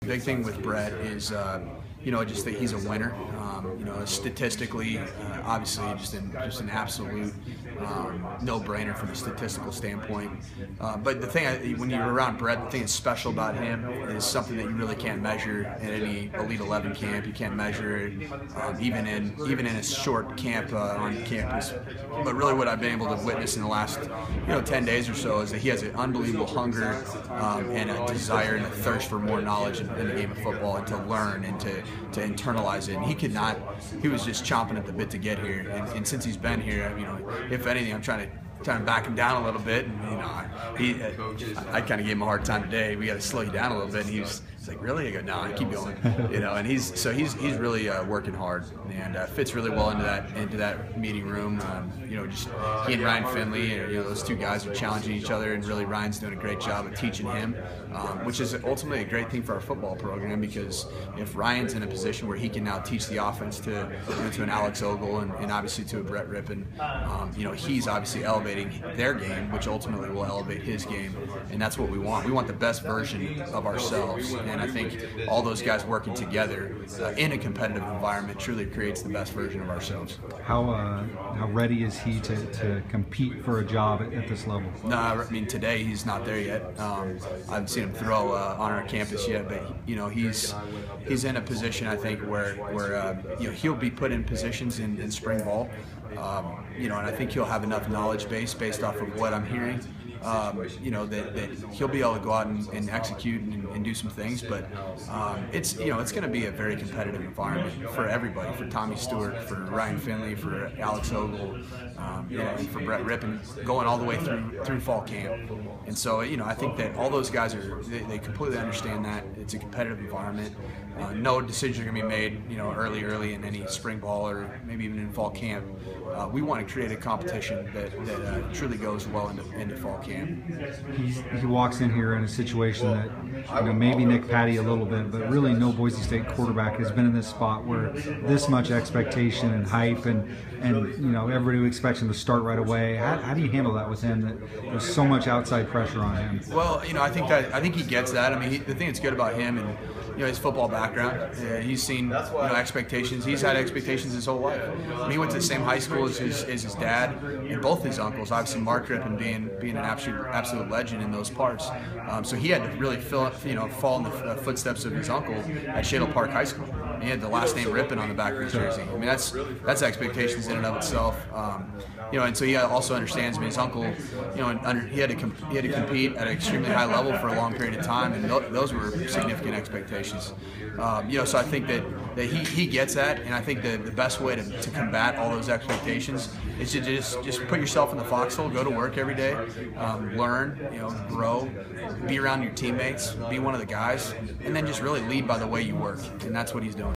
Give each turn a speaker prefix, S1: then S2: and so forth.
S1: Big thing with Brett is, just that he's a winner. Statistically, obviously, just an absolute no-brainer from a statistical standpoint. But the thing, when you're around Brett, the thing that's special about him is something that you really can't measure in any Elite 11 camp. You can't measure it even in a short camp on campus. But really, what I've been able to witness in the last 10 days or so is that he has an unbelievable hunger and a desire and a thirst for more knowledge in the game of football, and to learn and to internalize it. And he was just chomping at the bit to get here. And since he's been here, if anything, I'm trying to back him down a little bit. And, I kind of gave him a hard time today. We got to slow you down a little bit. And he's like, really? I go, no, keep going. And he's really working hard, and fits really well into that meeting room. Just he and Ryan Finley, those two guys are challenging each other, and really Ryan's doing a great job of teaching him, which is ultimately a great thing for our football program, because if Ryan's in a position where he can now teach the offense to an Alex Ogle and obviously to a Brett Rypien, he's obviously elevating their game, which ultimately will elevate his game, and that's what we want. We want the best version of ourselves, and I think all those guys working together in a competitive environment truly creates the best version of ourselves.
S2: How ready is he to compete for a job at this level?
S1: No, I mean, today he's not there yet. I haven't seen him throw on our campus yet, but he's in a position, I think, where he'll be put in positions in spring ball, and I think he'll have enough knowledge base based off of what I'm hearing. That he'll be able to go out and execute and do some things, but it's going to be a very competitive environment for everybody, for Tommy Stewart, for Ryan Finley, for Alex Ogle, and for Brett Rypien, going all the way through fall camp. And so I think that all those guys they completely understand that it's a competitive environment. No decisions are going to be made early in any spring ball or maybe even in fall camp. We want to create a competition that truly goes well into fall camp.
S2: He walks in here in a situation that maybe Nick Patty a little bit, but really no Boise State quarterback has been in this spot where this much expectation and hype and everybody expects him to start right away. How do you handle that with him? That there's so much outside pressure on him.
S1: Well, I think he gets that. I mean, the thing that's good about him and his football background, he's seen expectations. He's had expectations his whole life. He went to the same high school as his dad and both his uncles. Obviously, Mark Rypien being an absolute legend in those parts. So he had to really fall in the footsteps of his uncle at Shadle Park High School. He had the last name Rypien on the back of his jersey. I mean, that's expectations in and of itself. And so he also understands. I mean, his uncle, he had to compete at an extremely high level for a long period of time, and those were significant expectations. So I think that he gets that, and I think the best way to combat all those expectations is to just put yourself in the foxhole, go to work every day, learn, grow, be around your teammates, be one of the guys, and then just really lead by the way you work, and that's what he's doing.